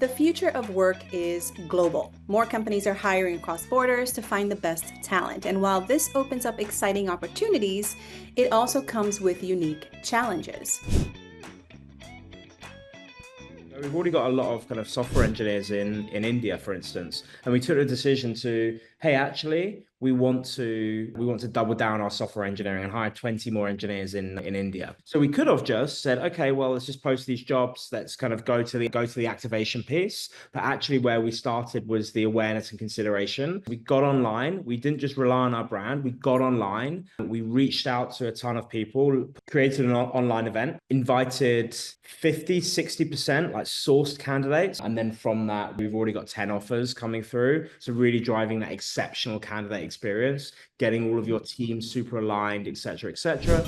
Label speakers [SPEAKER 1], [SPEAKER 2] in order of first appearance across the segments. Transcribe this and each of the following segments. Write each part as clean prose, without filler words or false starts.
[SPEAKER 1] The future of work is global. More companies are hiring across borders to find the best talent. And while this opens up exciting opportunities, it also comes with unique challenges.
[SPEAKER 2] We've already got a lot of kind of software engineers in India, for instance, and we took the decision to, hey, actually, we want to double down our software engineering and hire 20 more engineers in India. So we could have just said, okay, well, let's just post these jobs. Let's kind of go to the activation piece. But actually, where we started was the awareness and consideration. We got online. We didn't just rely on our brand. We got online. We reached out to a ton of people, created an online event, invited 50, 60% like sourced candidates. And then from that, we've already got 10 offers coming through. So really driving that exceptional candidate experience, getting all of your team super aligned, etc., etc.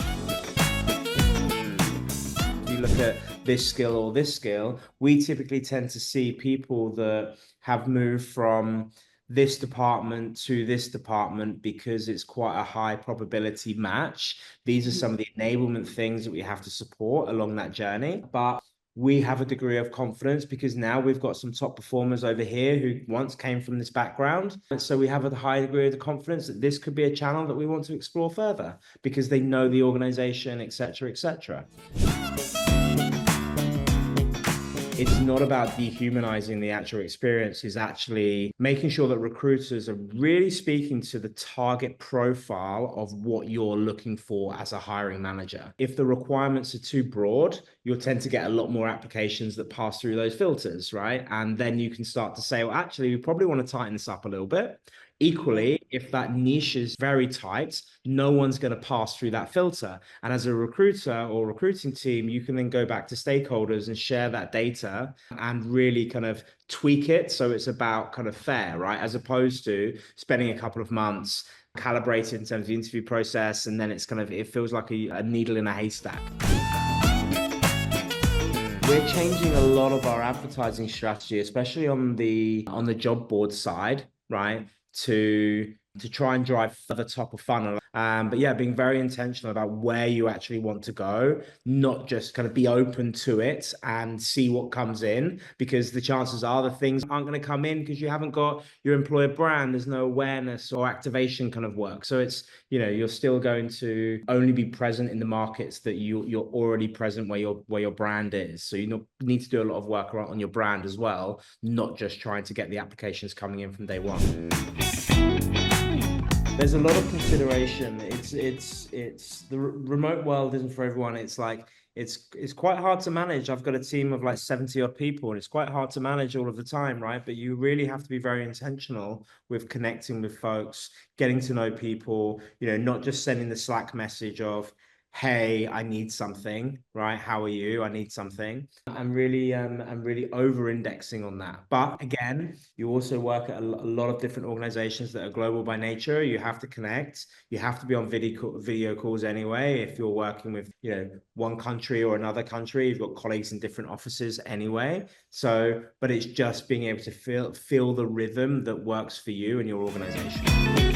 [SPEAKER 2] You look at this skill or this skill, we typically tend to see people that have moved from this department to this department because it's quite a high probability match. These are some of the enablement things that we have to support along that journey. But we have a degree of confidence because now we've got some top performers over here who once came from this background. And so we have a high degree of confidence that this could be a channel that we want to explore further because they know the organization, etc., etc. It's not about dehumanizing the actual experience, it's actually making sure that recruiters are really speaking to the target profile of what you're looking for as a hiring manager. If the requirements are too broad, you'll tend to get a lot more applications that pass through those filters, right? And then you can start to say, well, actually, we probably want to tighten this up a little bit. Equally, if that niche is very tight, no one's going to pass through that filter. And as a recruiter or recruiting team, you can then go back to stakeholders and share that data and really kind of tweak it. So it's about kind of fair, right? As opposed to spending a couple of months calibrated in terms of the interview process. And then it's kind of, it feels like a needle in a haystack. We're changing a lot of our advertising strategy, especially on the job board side, right? To try and drive for the top of funnel. But yeah, being very intentional about where you actually want to go, not just kind of be open to it and see what comes in, because the chances are the things aren't going to come in because you haven't got your employer brand. There's no awareness or activation kind of work. So it's, you're still going to only be present in the markets that you're already present where your brand is. So you need to do a lot of work on your brand as well, not just trying to get the applications coming in from day one. There's a lot of consideration. It's the remote world isn't for everyone. It's like it's quite hard to manage. I've got a team of like 70 odd people and it's quite hard to manage all of the time, right? But you really have to be very intentional with connecting with folks, getting to know people, not just sending the Slack message of, hey, I need something, right? How are you? I need something. I'm really over-indexing on that. But again, you also work at a lot of different organizations that are global by nature. You have to connect. You have to be on video calls anyway. If you're working with, one country or another country, you've got colleagues in different offices anyway. So, but it's just being able to feel the rhythm that works for you and your organization.